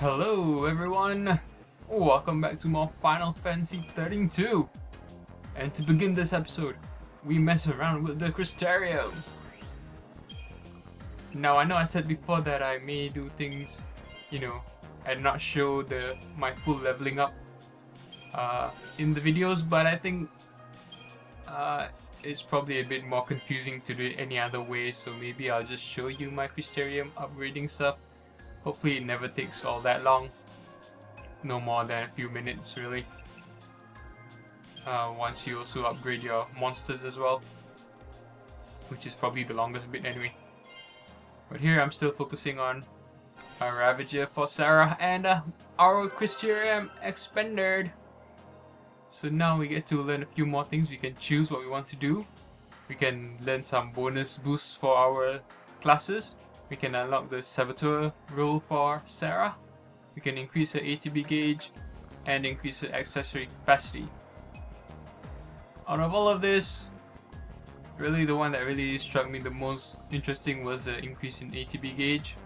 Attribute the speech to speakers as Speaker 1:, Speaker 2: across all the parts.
Speaker 1: Hello everyone, welcome back to more Final Fantasy XIII-2. And to begin this episode, we mess around with the Crystarium. Now I know I said before that I may do things, and not show my full leveling up in the videos, but I think it's probably a bit more confusing to do it any other way, so maybe I'll just show you my Crystarium upgrading stuff. Hopefully it never takes all that long, no more than a few minutes really. Once you also upgrade your monsters as well, which is probably the longest bit anyway. But here I'm still focusing on our Ravager for Sarah and our Crystarium expanded. So now we get to learn a few more things. We can choose what we want to do. We can learn some bonus boosts for our classes. We can unlock the Saboteur role for Sarah. We can increase her ATB gauge and increase her accessory capacity. Out of all of this, really the one that really struck me the most interesting was the increase in ATB gauge.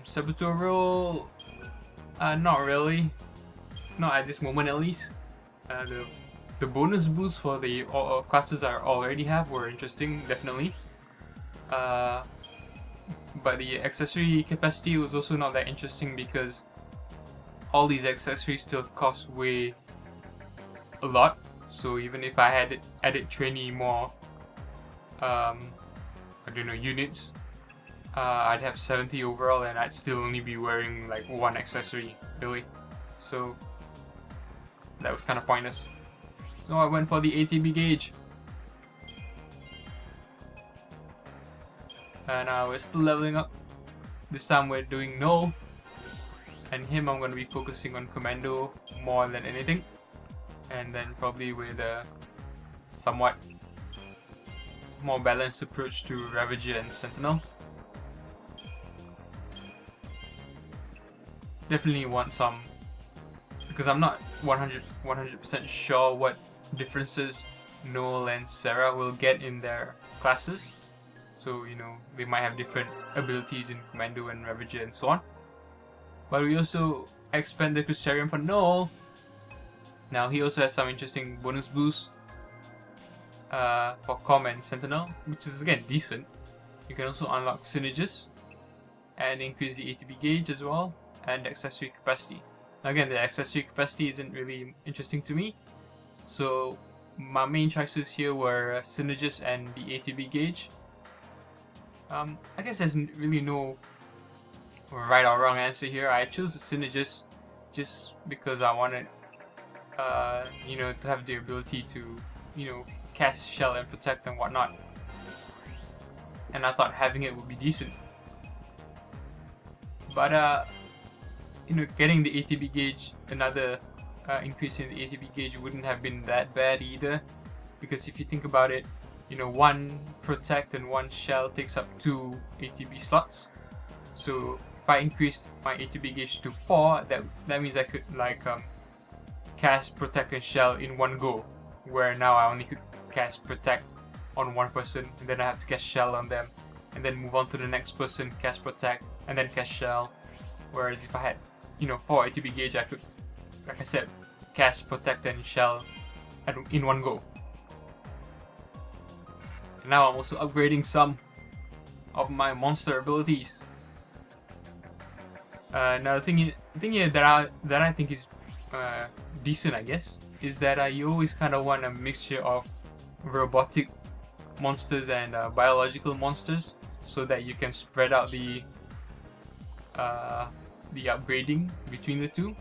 Speaker 1: Saboteur role, not really. Not at this moment at least. The bonus boosts for the classes I already have were interesting, definitely. But the accessory capacity was also not that interesting because all these accessories still cost way a lot. So even if I had added 20 more, units, I'd have 70 overall, and I'd still only be wearing like one accessory, really. So that was kind of pointless. So I went for the ATB gauge. And we're still leveling up. This time we're doing Null, and him I'm going to be focusing on Commando more than anything, and then probably with a somewhat more balanced approach to Ravager and Sentinel. Definitely want some, because I'm not 100% sure what differences Noel and Sarah will get in their classes. So, they might have different abilities in Commando and Ravager and so on. But we also expand the Crystarium for Noel. Now he also has some interesting bonus boosts for Com and Sentinel, which is again decent. You can also unlock Synergist and increase the ATB gauge as well, and accessory capacity. Now again, the accessory capacity isn't really interesting to me. So my main choices here were Synergist and the ATB gauge. I guess there's really no right or wrong answer here. I chose the Synergist just because I wanted, to have the ability to, cast Shell and Protect and whatnot. And I thought having it would be decent. But, getting the ATB gauge, another increase in the ATB gauge wouldn't have been that bad either. Because if you think about it, one Protect and one Shell takes up 2 ATB slots. So if I increased my ATB gauge to 4, that means I could cast Protect and Shell in one go. Where now I only could cast Protect on one person, and then I have to cast Shell on them, and then move on to the next person, cast Protect, and then cast Shell. Whereas if I had 4 ATB gauge, I could, like I said, cast Protect and Shell in one go. Now I'm also upgrading some of my monster abilities. Now the thing here that I think is decent, I guess, is that you always kind of want a mixture of robotic monsters and biological monsters, so that you can spread out the upgrading between the two.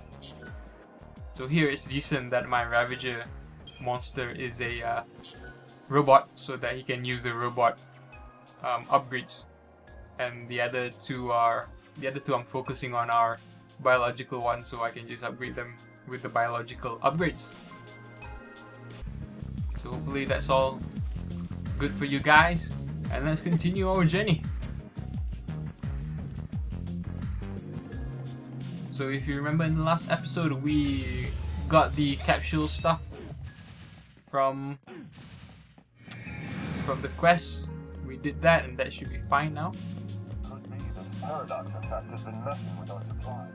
Speaker 1: So here it's decent that my Ravager monster is a robot, so that he can use the robot upgrades, and the other two I'm focusing on are biological ones, so I can just upgrade them with the biological upgrades. So hopefully that's all good for you guys, and let's continue our journey. So if you remember in the last episode, we got the capsule stuff from the quest. We did that, and that should be fine now.
Speaker 2: Paradox effect has been messing with our supplies.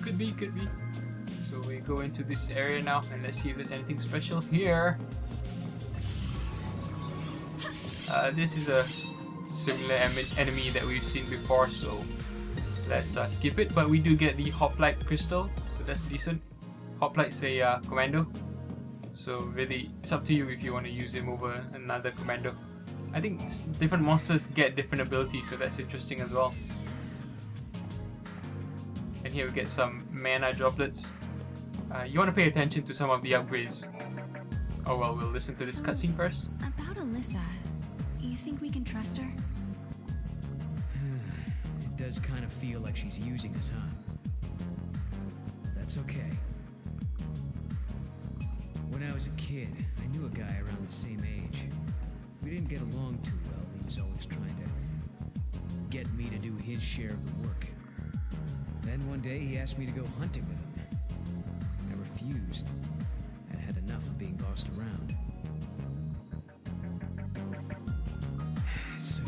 Speaker 1: Could be, could be. So we go into this area now and let's see if there's anything special here. This is a similar enemy that we've seen before, so let's skip it. But we do get the Hoplite crystal, so that's decent. Hoplite's a commando, so really it's up to you if you want to use him over another commando. I think different monsters get different abilities, so that's interesting as well. And here we get some mana droplets. You want to pay attention to some of the upgrades. Oh well, we'll listen to this cutscene first.
Speaker 3: About Alyssa, you think we can trust her?
Speaker 4: It does kind of feel like she's using us, huh? That's okay. When I was a kid, I knew a guy around the same age. We didn't get along too well. He was always trying to get me to do his share of the work. Then one day he asked me to go hunting with him. I refused. I'd had enough of being bossed around. So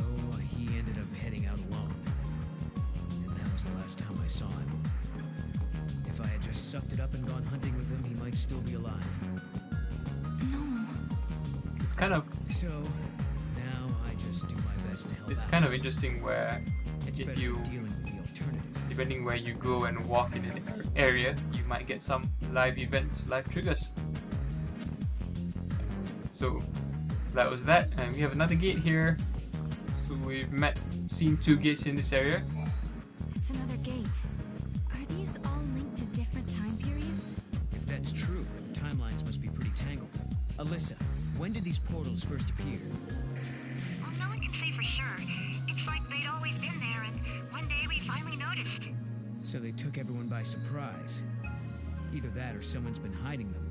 Speaker 4: he ended up heading out alone. And that was the last time I saw him. If I had just sucked it up and gone hunting with him, he might still be alive.
Speaker 3: No.
Speaker 1: It's kind of...
Speaker 4: So, now I just do my best to help
Speaker 1: It's
Speaker 4: out.
Speaker 1: kind of interesting where
Speaker 4: It's
Speaker 1: if
Speaker 4: better
Speaker 1: you...
Speaker 4: than dealing with the alternative.
Speaker 1: Depending where you go and walk in an area, you might get some live events, live triggers. So that was that, and we have another gate here. So we've seen 2 gates in this area.
Speaker 3: It's another gate. Are these all linked to different time periods?
Speaker 4: If that's true, the timelines must be pretty tangled. Alyssa, when did these portals first appear?
Speaker 5: Well, no one can say for sure. It's like they'd always been there, and one day we finally noticed.
Speaker 4: So they took everyone by surprise. Either that or someone's been hiding them.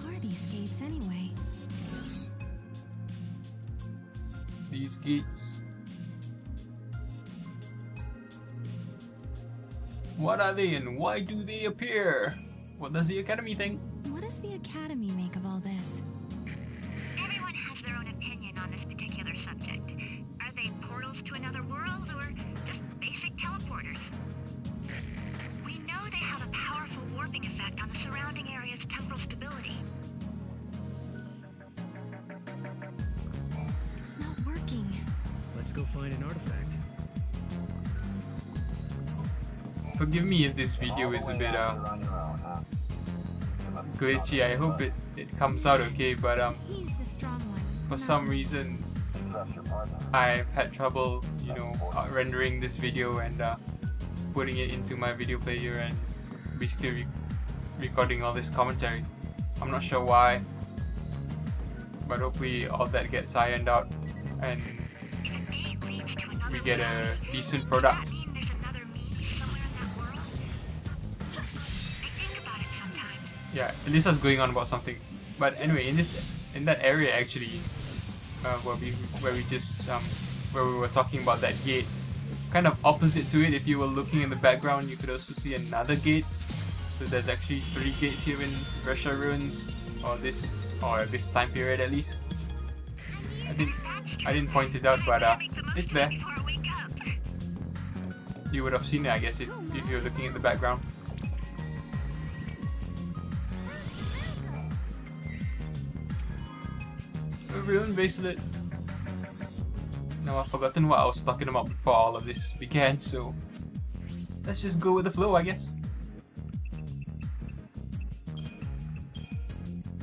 Speaker 3: What are these gates anyway?
Speaker 1: These gates. What are they and why do they appear? What does the Academy think?
Speaker 3: What does the Academy make of all this?
Speaker 5: Everyone has their own opinion on this particular subject. Are they portals to another world, or just basic teleporters? We know they have a powerful warping effect on the surrounding area's temporal stability.
Speaker 3: It's not working.
Speaker 4: Let's go find an artifact.
Speaker 1: Forgive me if this video is a bit glitchy. I hope it comes out okay, but
Speaker 3: He's the strong one.
Speaker 1: for
Speaker 3: not
Speaker 1: some
Speaker 3: me.
Speaker 1: reason I've had trouble, rendering this video and putting it into my video player and basically recording all this commentary. I'm not sure why, but hopefully all that gets ironed out and
Speaker 5: If a gate leads to another
Speaker 1: we get a
Speaker 5: world,
Speaker 1: decent
Speaker 5: does
Speaker 1: product.
Speaker 5: that mean there's another me somewhere in that world? I think about it sometimes.
Speaker 1: Yeah, Alyssa's going on about something. But anyway, in that area actually, where we were talking about that gate, kind of opposite to it, if you were looking in the background, you could also see another gate. So there's actually 3 gates here in Bresha Ruins, or this time period at least. I didn't point it out, but it's there.
Speaker 5: Before I wake up.
Speaker 1: You would have seen it, I guess, if you're looking in the background. A ruined bracelet. Now I've forgotten what I was talking about before all of this began, so let's just go with the flow, I guess.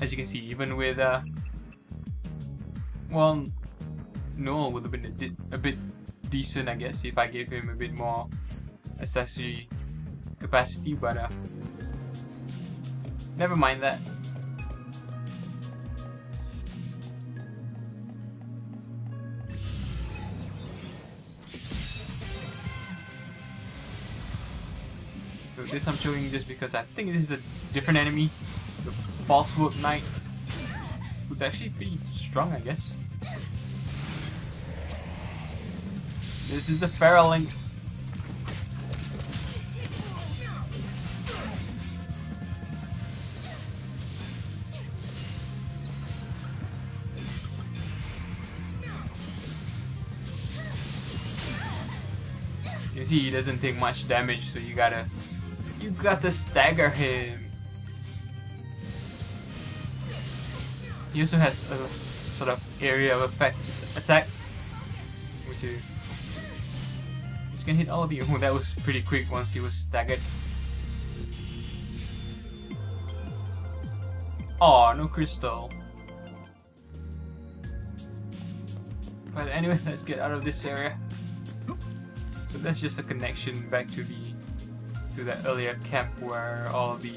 Speaker 1: As you can see, even with well, Noel would have been a bit decent, I guess, if I gave him a bit more accessory capacity, but never mind that. So this I'm showing just because I think this is a different enemy, the Wassup Knight, who's actually pretty strong, I guess. This is a feral link. You You see, he doesn't take much damage, so you gotta stagger him. He also has a sort of area of effect attack, which can hit all of you. Oh, that was pretty quick once he was staggered. Oh, no crystal. But anyway, let's get out of this area. So that's just a connection back to that earlier camp where all the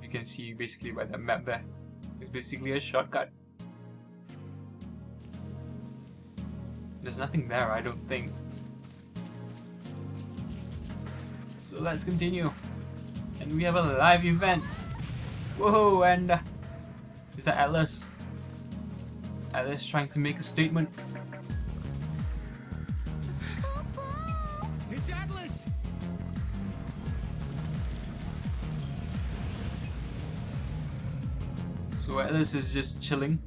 Speaker 1: you can see basically by the map there. It's basically a shortcut. There's nothing there, I don't think. So let's continue. And we have a live event. Whoa, and is that Atlas? Atlas trying to make a statement.
Speaker 4: It's Atlas!
Speaker 1: So Atlas is just chilling.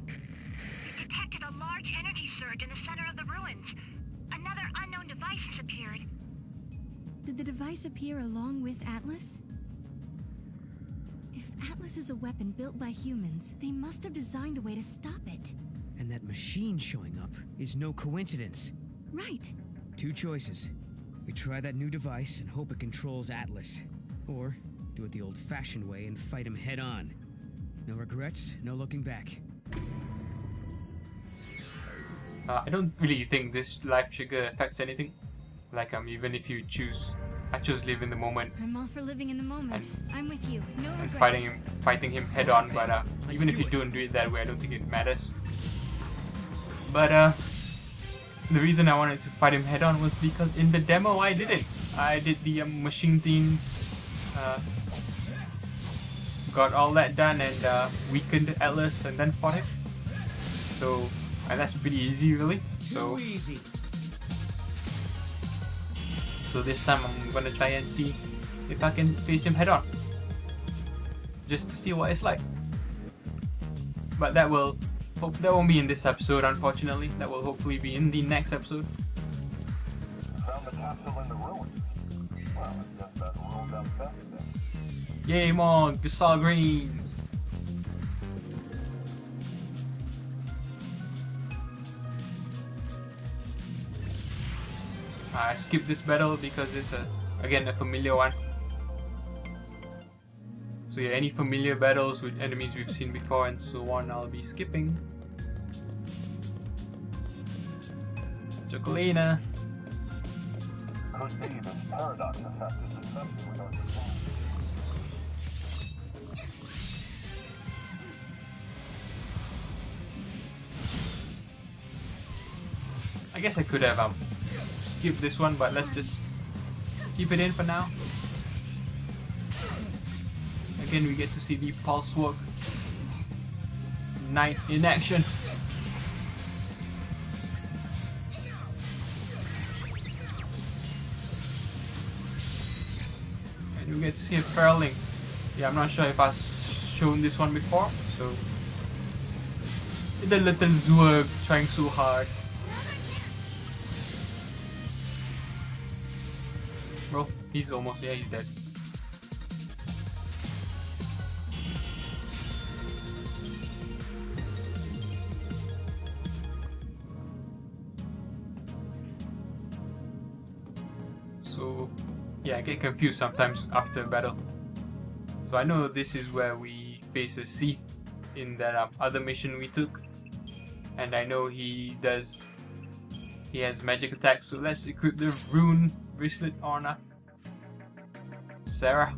Speaker 5: We've detected a large energy surge in the center of the ruins. Another unknown device has appeared.
Speaker 3: Did the device appear along with Atlas? If Atlas is a weapon built by humans, they must have designed a way to stop it.
Speaker 4: And that machine showing up is no coincidence.
Speaker 3: Right.
Speaker 4: Two choices. We try that new device and hope it controls Atlas. Or do it the old-fashioned way and fight him head-on. No regrets, no looking back.
Speaker 1: I don't really think this life trigger affects anything. Like even if you choose, I chose live in the moment.
Speaker 3: I'm all for living in the moment. I'm with you. No
Speaker 1: And
Speaker 3: regrets.
Speaker 1: fighting him head on. But even if you don't do it that way, I don't think it matters. But the reason I wanted to fight him head on was because in the demo I did it. I did the machine theme. Got all that done and weakened Atlas and then fought him. So, and that's pretty easy really. So
Speaker 4: easy.
Speaker 1: So this time I'm gonna try and see if I can face him head on. Just to see what it's like. But that won't be in this episode unfortunately. That will hopefully be in the next episode.
Speaker 2: Found the capsule in the ruins. Well, I guess that ruled out that then.
Speaker 1: Yay, more Ghast greens! I skipped this battle because it's again a familiar one. So yeah, any familiar battles with enemies we've seen before and so on, I'll be skipping. Chocolina.
Speaker 2: Could be this paradox effect is messing with our supply.
Speaker 1: I guess I could have skipped this one, but let's just keep it in for now. Again, we get to see the pulse work knight in action. And we get to see a furling. Yeah, I'm not sure if I've shown this one before, so the little Zwerg trying so hard. Bro, he's almost, yeah, he's dead. So, yeah, I get confused sometimes after battle. So I know this is where we face a Cie'th in that other mission we took. And I know he has magic attacks, so let's equip the rune bracelet on Sarah.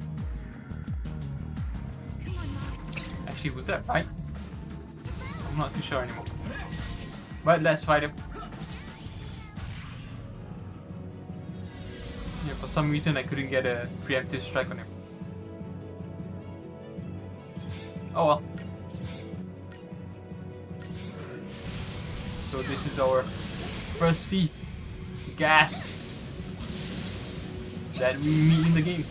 Speaker 1: Actually, was that right? I'm not too sure anymore. But let's fight him. Yeah, for some reason I couldn't get a preemptive strike on him. Oh well. So this is our first Cie'th, Ghast, that we meet in the game.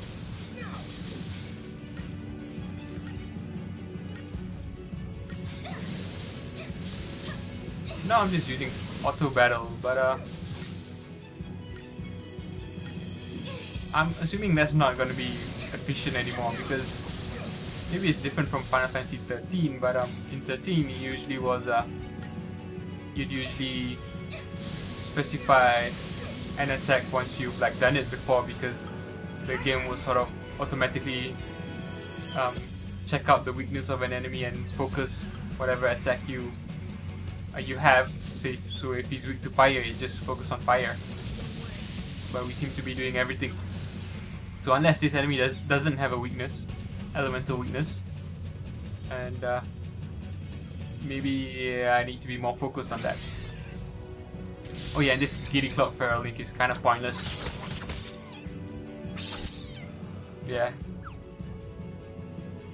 Speaker 1: Now I'm just using auto battle, but I'm assuming that's not going to be efficient anymore, because maybe it's different from Final Fantasy 13, but in 13 it usually was you'd usually specify an attack once you've like done it before, because the game will sort of automatically check out the weakness of an enemy and focus whatever attack you have. So if he's weak to fire, you just focus on fire. But we seem to be doing everything. So unless this enemy doesn't have a weakness, elemental weakness, and maybe I need to be more focused on that. Oh yeah, and this Giddy Cloud Feral Link is kind of pointless. Yeah.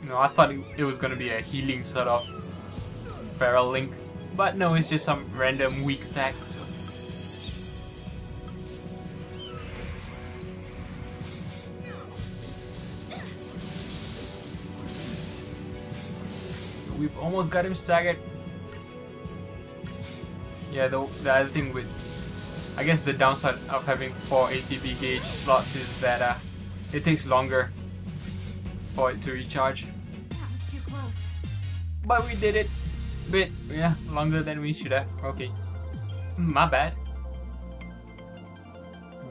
Speaker 1: You know, I thought it was going to be a healing sort of Feral Link, but no, it's just some random weak attack. We've almost got him staggered. Yeah, the other thing with, I guess the downside of having 4 ATB gauge slots is that it takes longer for it to recharge.
Speaker 3: That was too close.
Speaker 1: But we did it. Bit, yeah, longer than we should have. Okay. My bad.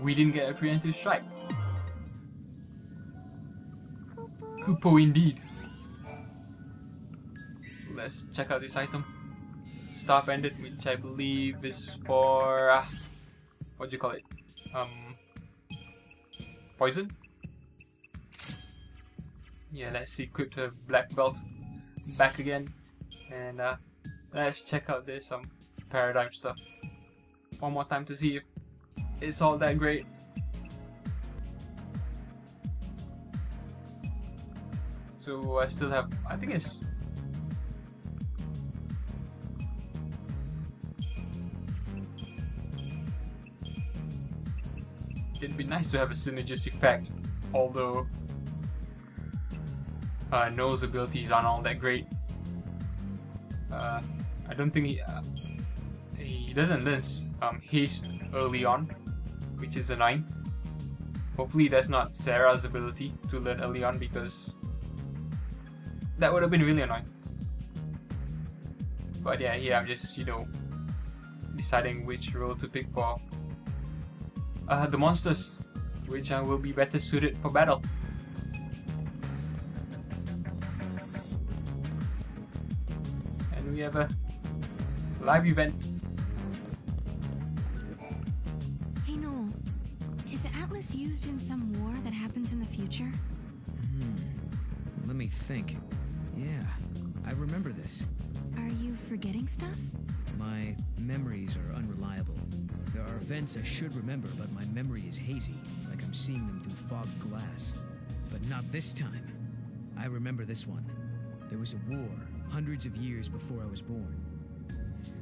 Speaker 1: We didn't get a preemptive strike. Kupo indeed. Let's check out this item. Star Pendant, which I believe is for what do you call it? Poison? Yeah, let's equip the black belt back again, and let's check out this paradigm stuff one more time to see if it's all that great. So I still have, I think it's it'd be nice to have a synergistic effect, although Noah's abilities aren't all that great. I don't think he doesn't learn haste early on, which is annoying. Hopefully that's not Sarah's ability to learn early on, because that would have been really annoying. But yeah, here I'm just, you know, deciding which role to pick for the monsters, which will be better suited for battle. And we have a live event.
Speaker 3: Hey Noel, is Atlas used in some war that happens in the future?
Speaker 4: Let me think. Yeah, I remember this.
Speaker 3: Are you forgetting stuff?
Speaker 4: My memories are unreliable. There are events I should remember, but my memory is hazy, like I'm seeing them through fogged glass. But not this time. I remember this one. There was a war, hundreds of years before I was born.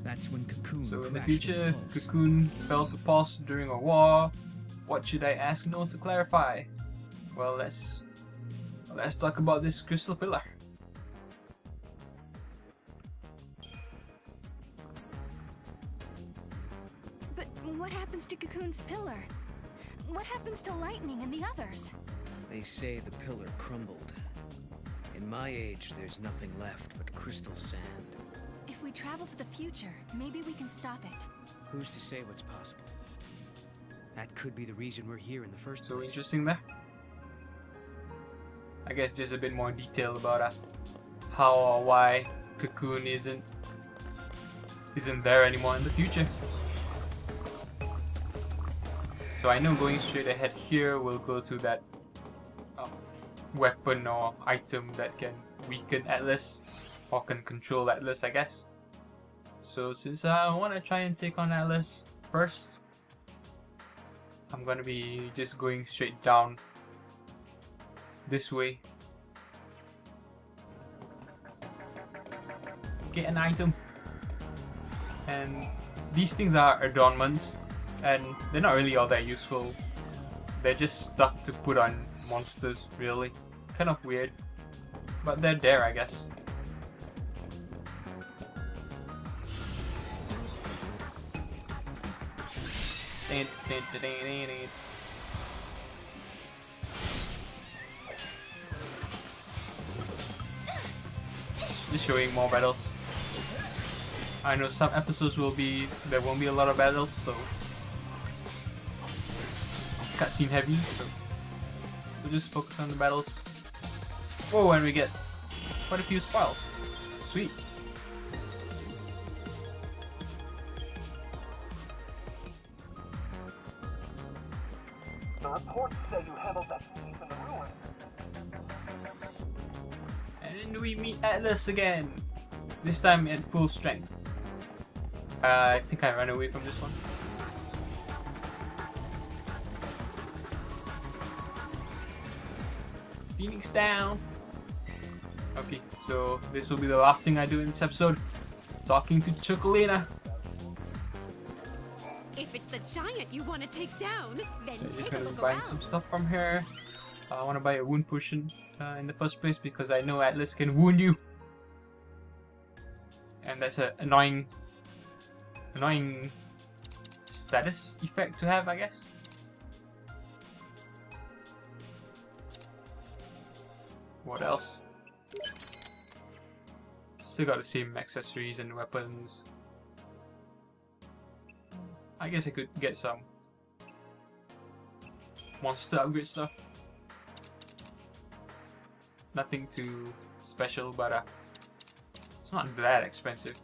Speaker 4: That's when Cocoon
Speaker 1: So in the
Speaker 4: crashed
Speaker 1: future,
Speaker 4: Pulse.
Speaker 1: Cocoon fell to Pulse during a war. What should I ask Noah to clarify? Well, let's talk about this crystal pillar.
Speaker 3: But what happens to Cocoon's pillar? What happens to Lightning and the others?
Speaker 4: They say the pillar crumbled. In my age, there's nothing left but crystal sand.
Speaker 3: If we travel to the future, maybe we can stop it.
Speaker 4: Who's to say what's possible? That could be the reason we're here in the first
Speaker 1: So
Speaker 4: place.
Speaker 1: interesting there. I guess just a bit more detail about how or why Cocoon isn't there anymore in the future. So I know going straight ahead here we'll go to that weapon or item that can weaken Atlas or can control Atlas, I guess. So since I want to try and take on Atlas first, I'm gonna be just going straight down this way. Get an item. And these things are adornments, and they're not really all that useful. They're just stuff to put on monsters, really. Kind of weird, but they're there, I guess. showing more battles. I know some episodes there won't be a lot of battles, so cutscene heavy, so we'll just focus on the battles. Oh, and we get quite a few spoils. Sweet.
Speaker 2: The reports say you handled that thief in the ruins.
Speaker 1: And we meet Atlas again. This time at full strength. I think I ran away from this one. Phoenix down. Okay, so this will be the last thing I do in this episode. Talking to Chocolina.
Speaker 6: If it's the giant you want to take down, then
Speaker 1: So I'm just
Speaker 6: take a
Speaker 1: gonna
Speaker 6: look
Speaker 1: buy
Speaker 6: around.
Speaker 1: some stuff from her. I want to buy a wound potion in the first place because I know Atlas can wound you. And that's an annoying status effect to have, I guess. What else? Still got the same accessories and weapons. I guess I could get some monster upgrade stuff. Nothing too special, but it's not that expensive.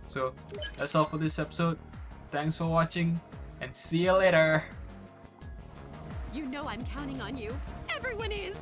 Speaker 1: So that's all for this episode. Thanks for watching and see you later.
Speaker 6: You know I'm counting on you. Everyone is.